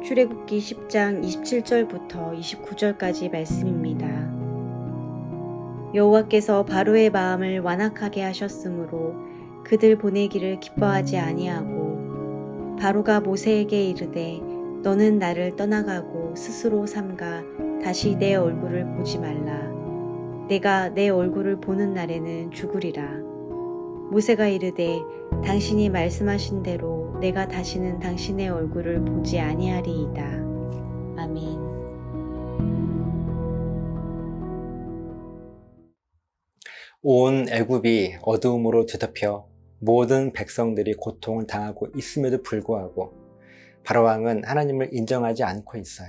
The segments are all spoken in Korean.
출애굽기 10장 27절부터 29절까지 말씀입니다. 여호와께서 바로의 마음을 완악하게 하셨으므로 그들 보내기를 기뻐하지 아니하고 바로가 모세에게 이르되 너는 나를 떠나가고 스스로 삼가 다시 내 얼굴을 보지 말라. 내가 내 얼굴을 보는 날에는 죽으리라. 모세가 이르되 당신이 말씀하신 대로 내가 다시는 당신의 얼굴을 보지 아니하리이다. 아멘. 온 애굽이 어두움으로 뒤덮여 모든 백성들이 고통을 당하고 있음에도 불구하고 바로왕은 하나님을 인정하지 않고 있어요.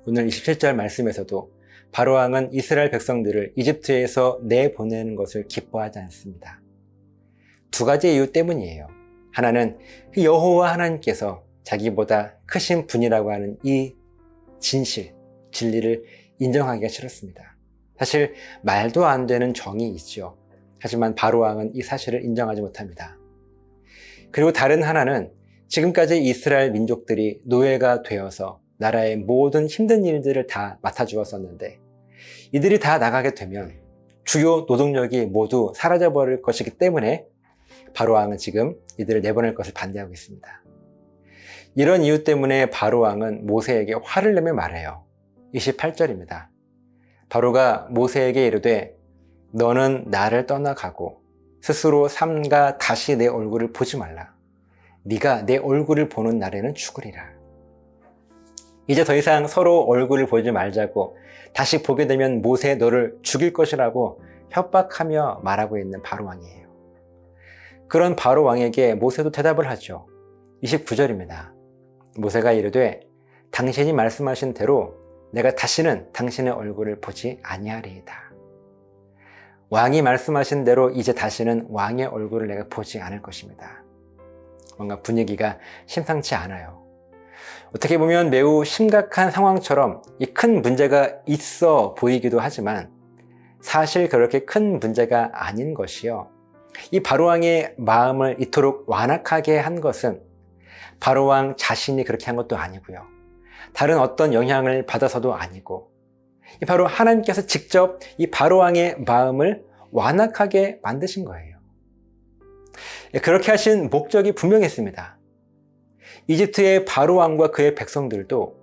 오늘 27절 말씀에서도 바로왕은 이스라엘 백성들을 이집트에서 내보내는 것을 기뻐하지 않습니다. 두 가지 이유 때문이에요. 하나는 그 여호와 하나님께서 자기보다 크신 분이라고 하는 이 진리를 인정하기가 싫었습니다. 사실 말도 안 되는 정이 있죠. 하지만 바로왕은 이 사실을 인정하지 못합니다. 그리고 다른 하나는 지금까지 이스라엘 민족들이 노예가 되어서 나라의 모든 힘든 일들을 다 맡아주었었는데 이들이 다 나가게 되면 주요 노동력이 모두 사라져버릴 것이기 때문에 바로왕은 지금 이들을 내보낼 것을 반대하고 있습니다. 이런 이유 때문에 바로왕은 모세에게 화를 내며 말해요. 28절입니다. 바로가 모세에게 이르되 너는 나를 떠나가고 스스로 삼가 다시 내 얼굴을 보지 말라. 네가 내 얼굴을 보는 날에는 죽으리라. 이제 더 이상 서로 얼굴을 보지 말자고 다시 보게 되면 모세 너를 죽일 것이라고 협박하며 말하고 있는 바로왕이에요. 그런 바로왕에게 모세도 대답을 하죠. 29절입니다. 모세가 이르되 당신이 말씀하신 대로 내가 다시는 당신의 얼굴을 보지 아니하리이다. 왕이 말씀하신 대로 이제 다시는 왕의 얼굴을 내가 보지 않을 것입니다. 뭔가 분위기가 심상치 않아요. 어떻게 보면 매우 심각한 상황처럼 이 큰 문제가 있어 보이기도 하지만 사실 그렇게 큰 문제가 아닌 것이요. 이 바로왕의 마음을 이토록 완악하게 한 것은 바로왕 자신이 그렇게 한 것도 아니고요. 다른 어떤 영향을 받아서도 아니고 바로 하나님께서 직접 이 바로왕의 마음을 완악하게 만드신 거예요. 그렇게 하신 목적이 분명했습니다. 이집트의 바로왕과 그의 백성들도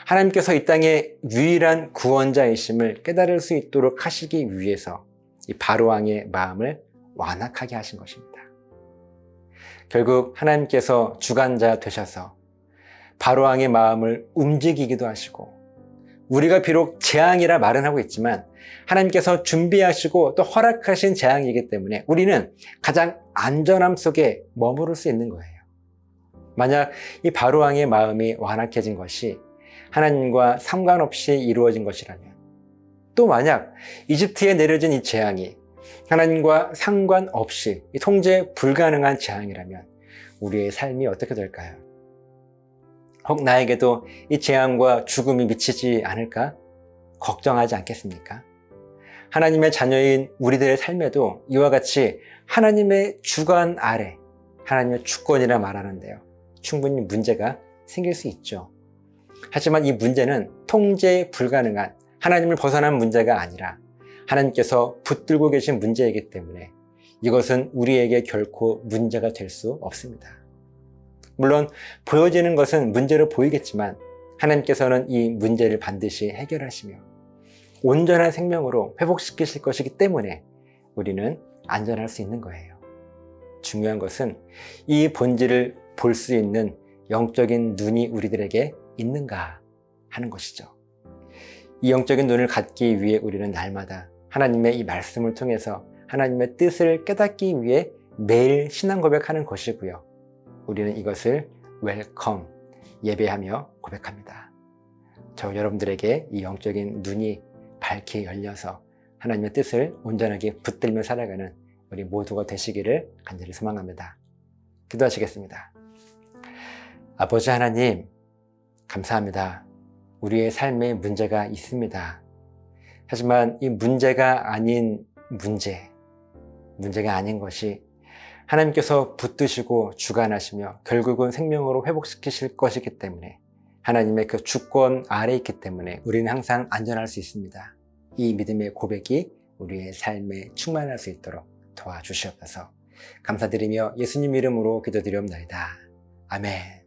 하나님께서 이 땅의 유일한 구원자이심을 깨달을 수 있도록 하시기 위해서 이 바로왕의 마음을 완악하게 하신 것입니다. 결국 하나님께서 주관자 되셔서 바로왕의 마음을 움직이기도 하시고 우리가 비록 재앙이라 말은 하고 있지만 하나님께서 준비하시고 또 허락하신 재앙이기 때문에 우리는 가장 안전함 속에 머무를 수 있는 거예요. 만약 이 바로왕의 마음이 완악해진 것이 하나님과 상관없이 이루어진 것이라면 또 만약 이집트에 내려진 이 재앙이 하나님과 상관없이 통제 불가능한 재앙이라면 우리의 삶이 어떻게 될까요? 혹 나에게도 이 재앙과 죽음이 미치지 않을까? 걱정하지 않겠습니까? 하나님의 자녀인 우리들의 삶에도 이와 같이 하나님의 주관 아래 하나님의 주권이라 말하는데요. 충분히 문제가 생길 수 있죠. 하지만 이 문제는 통제 불가능한 하나님을 벗어난 문제가 아니라 하나님께서 붙들고 계신 문제이기 때문에 이것은 우리에게 결코 문제가 될 수 없습니다. 물론 보여지는 것은 문제로 보이겠지만 하나님께서는 이 문제를 반드시 해결하시며 온전한 생명으로 회복시키실 것이기 때문에 우리는 안전할 수 있는 거예요. 중요한 것은 이 본질을 볼 수 있는 영적인 눈이 우리들에게 있는가 하는 것이죠. 이 영적인 눈을 갖기 위해 우리는 날마다 하나님의 이 말씀을 통해서 하나님의 뜻을 깨닫기 위해 매일 신앙 고백하는 것이고요. 우리는 이것을 웰컴, 예배하며 고백합니다. 저 여러분들에게 이 영적인 눈이 밝게 열려서 하나님의 뜻을 온전하게 붙들며 살아가는 우리 모두가 되시기를 간절히 소망합니다. 기도하시겠습니다. 아버지 하나님, 감사합니다. 우리의 삶에 문제가 있습니다. 하지만 이 문제가 아닌 문제가 아닌 것이 하나님께서 붙드시고 주관하시며 결국은 생명으로 회복시키실 것이기 때문에 하나님의 그 주권 아래에 있기 때문에 우리는 항상 안전할 수 있습니다. 이 믿음의 고백이 우리의 삶에 충만할 수 있도록 도와주시옵소서. 감사드리며 예수님 이름으로 기도드리옵나이다. 아멘.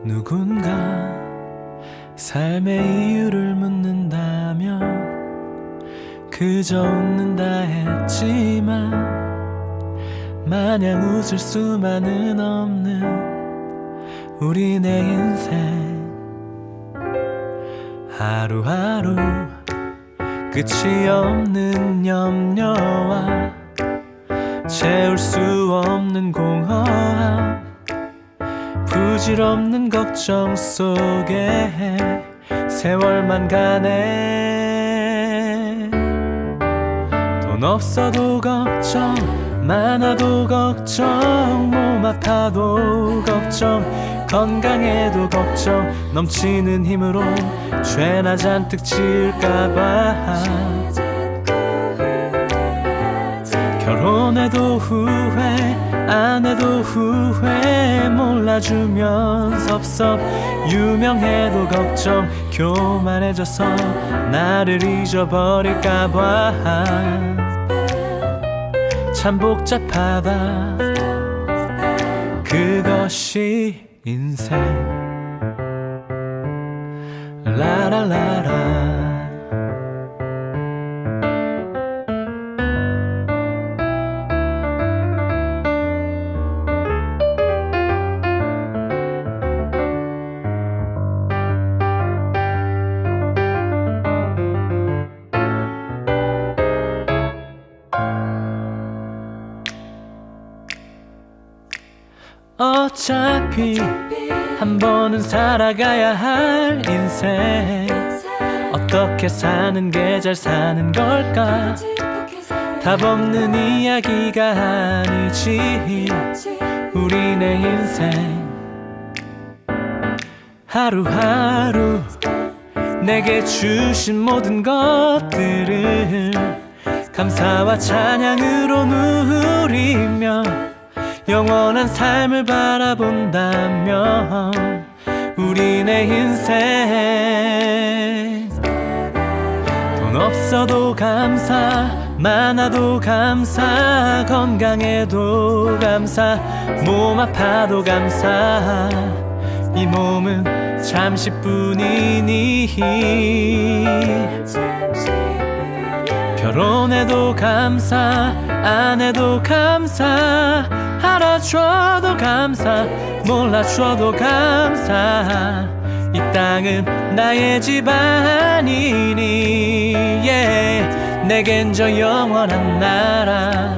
누군가 삶의 이유를 묻는다면 그저 웃는다 했지만 마냥 웃을 수만은 없는 우리네 인생. 하루하루 끝이 없는 염려와 채울 수 없는 공허함, 부질없는 걱정 속에 세월만 가네. 돈 없어도 걱정, 많아도 걱정, 몸 아파도 걱정, 건강해도 걱정, 넘치는 힘으로 죄나 잔뜩 지을까봐. 결혼해도 후회, 안 해도 후회, 몰라주면 섭섭, 유명해도 걱정, 교만해져서 나를 잊어버릴까봐. 참 복잡하다 그것이 인생. 라라라라. 어차피 한 번은 살아가야 할 인생, 어떻게 사는 게 잘 사는 걸까? 답 없는 이야기가 아니지 우리네 인생. 하루하루 내게 주신 모든 것들을 감사와 찬양으로 누리며 영원한 삶을 바라본다면 우리네 인생. 돈 없어도 감사, 많아도 감사, 건강해도 감사, 몸 아파도 감사, 이 몸은 잠시뿐이니. 결혼해도 감사, 안 해도 감사, 알아줘도 감사, 몰라줘도 감사, 이 땅은 나의 집 아니니. 내겐 저 영원한 나라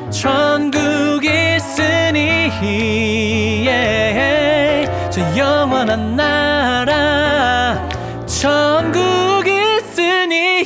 천국 있으니. 저 영원한 나라 천국 있으니.